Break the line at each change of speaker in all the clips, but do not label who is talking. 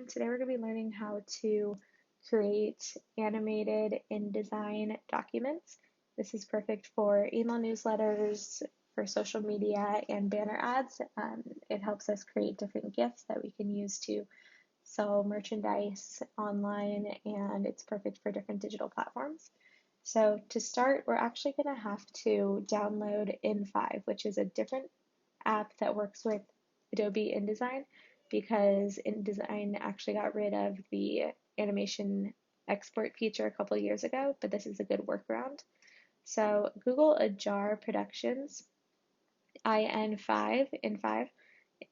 Today we're going to be learning how to create animated InDesign documents. This is perfect for email newsletters, for social media, and banner ads. It helps us create different GIFs that we can use to sell merchandise online, and it's perfect for different digital platforms. So to start, we're actually going to have to download In5, which is a different app that works with Adobe InDesign, because InDesign actually got rid of the animation export feature a couple years ago, but this is a good workaround. So Google Ajar Productions, IN5, In5,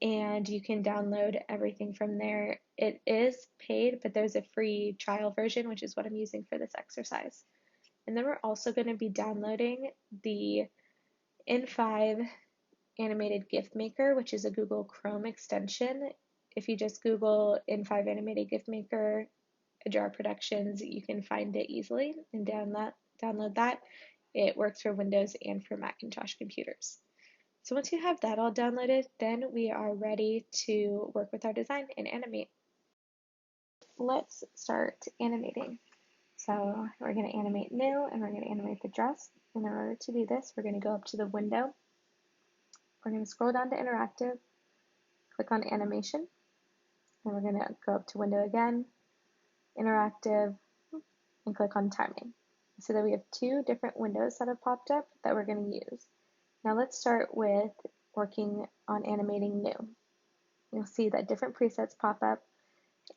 and you can download everything from there. It is paid, but there's a free trial version, which is what I'm using for this exercise. And then we're also going to be downloading the In5 Animated GIF Maker, which is a Google Chrome extension. If you just Google In5 Animated GIF Maker, Ajar Productions, you can find it easily and download that. It works for Windows and for Macintosh computers. So once you have that all downloaded, then we are ready to work with our design and animate. Let's start animating. So we're going to animate new, and we're going to animate the dress. In order to do this, we're going to go up to the window. We're going to scroll down to interactive, click on animation, and we're going to go up to window again, interactive, and click on timing. So that we have two different windows that have popped up that we're going to use. Now let's start with working on animating new. You'll see that different presets pop up,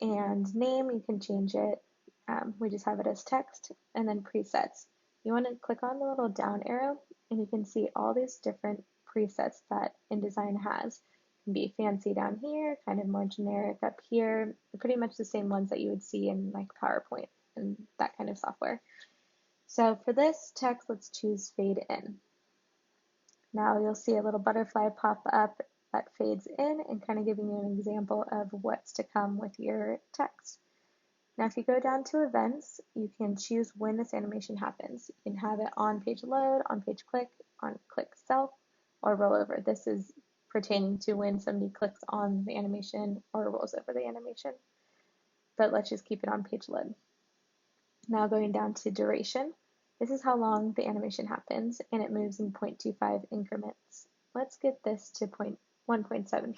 and name, you can change it. We just have it as text, and then presets. You want to click on the little down arrow, and you can see all these different presets that InDesign has. It can be fancy down here, kind of more generic up here, pretty much the same ones that you would see in like PowerPoint and that kind of software. So for this text, let's choose fade in. Now you'll see a little butterfly pop up that fades in and kind of giving you an example of what's to come with your text. Now if you go down to events, you can choose when this animation happens. You can have it on page load, on page click, on click self, or roll over. This is pertaining to when somebody clicks on the animation or rolls over the animation. But let's just keep it on page load. Now going down to duration, this is how long the animation happens, and it moves in 0.25 increments. Let's get this to 1.75.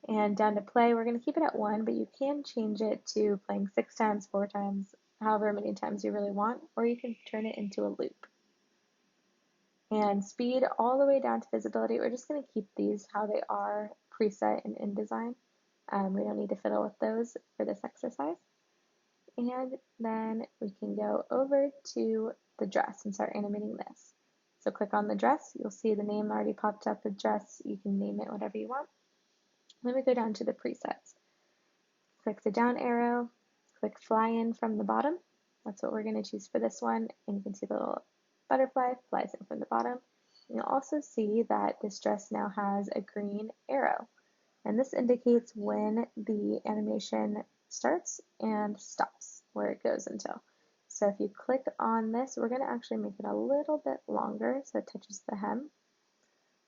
And down to play, we're going to keep it at 1, but you can change it to playing 6 times, 4 times, however many times you really want, or you can turn it into a loop. And speed all the way down to visibility, we're just going to keep these how they are preset in InDesign. We don't need to fiddle with those for this exercise. And then we can go over to the dress and start animating this. So click on the dress, you'll see the name already popped up with dress. You can name it whatever you want. Then we go down to the presets. Click the down arrow, click fly in from the bottom. That's what we're going to choose for this one. And you can see the little butterfly flies in from the bottom. And you'll also see that this dress now has a green arrow. And this indicates when the animation starts and stops, where it goes until. So if you click on this, we're going to actually make it a little bit longer so it touches the hem.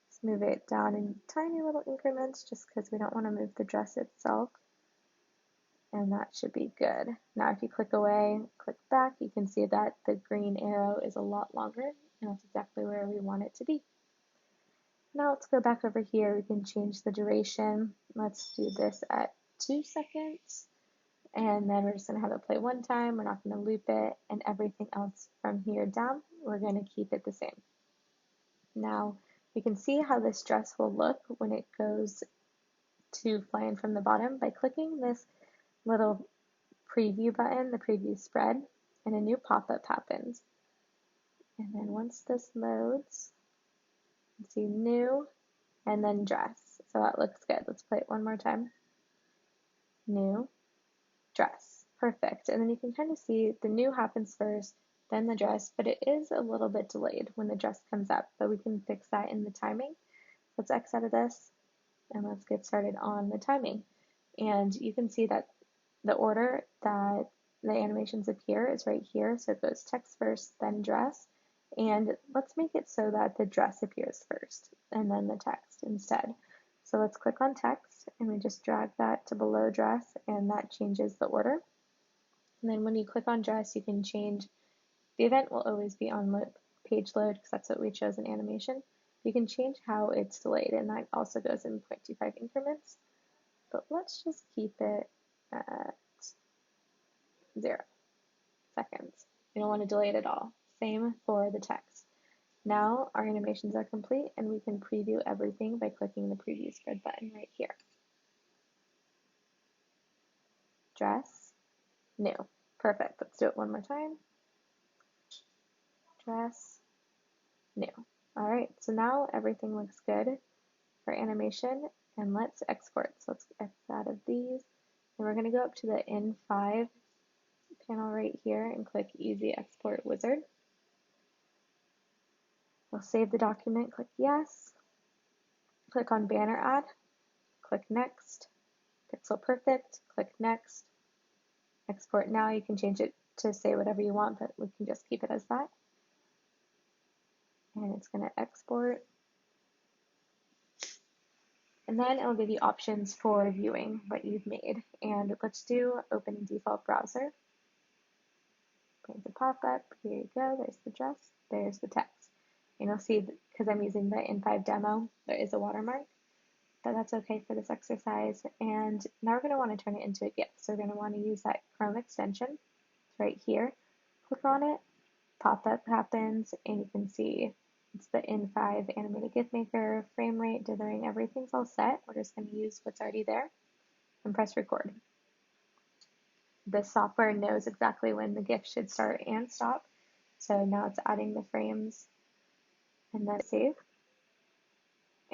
Let's move it down in tiny little increments just because we don't want to move the dress itself. And that should be good. Now if you click away, click back, you can see that the green arrow is a lot longer, and that's exactly where we want it to be. Now let's go back over here. We can change the duration. Let's do this at 2 seconds. And then we're just going to have it play 1 time. We're not going to loop it. And everything else from here down, we're going to keep it the same. Now we can see how this dress will look when it goes to fly in from the bottom by clicking this little preview button, the preview spread, and a new pop-up happens. And then once this loads, you see new, and then dress. So that looks good. Let's play it 1 more time. New, dress. Perfect. And then you can kind of see the new happens first, then the dress, but it is a little bit delayed when the dress comes up, but we can fix that in the timing. Let's X out of this, and let's get started on the timing. And you can see that the order that the animations appear is right here. So it goes text first, then dress. And let's make it so that the dress appears first and then the text instead. So let's click on text, and we just drag that to below dress, and that changes the order. And then when you click on dress, you can change, the event will always be on page load because that's what we chose in animation. You can change how it's delayed, and that also goes in 0.25 increments. But let's just keep it at 0 seconds. We don't want to delay it at all. Same for the text. Now our animations are complete, and we can preview everything by clicking the preview spread button right here. Dress, new. Perfect. Let's do it one more time. Dress, new. All right, so now everything looks good for animation, and let's export. So let's X out of these, and we're going to go up to the N5 panel right here and click Easy Export Wizard. We'll save the document, click Yes, click on Banner Add, click Next, Pixel Perfect, click Next, Export Now. You can change it to say whatever you want, but we can just keep it as that. And it's going to export. And then it'll give you options for viewing what you've made. And let's do open in default browser. Brings a pop-up. Here you go. There's the dress. There's the text. And you'll see, because I'm using the N5 demo, there is a watermark, but that's okay for this exercise. And now we're going to want to turn it into a GIF. So we're going to want to use that Chrome extension. It's right here. Click on it. Pop-up happens, and you can see it's the N5 animated GIF maker, frame rate, dithering, everything's all set. We're just going to use what's already there and press record. The software knows exactly when the GIF should start and stop. So now it's adding the frames, and then save.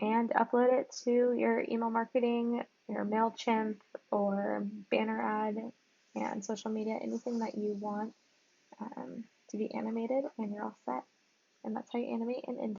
And upload it to your email marketing, your MailChimp, or banner ad, and social media, anything that you want to be animated, and you're all set. And that's how you animate in InDesign.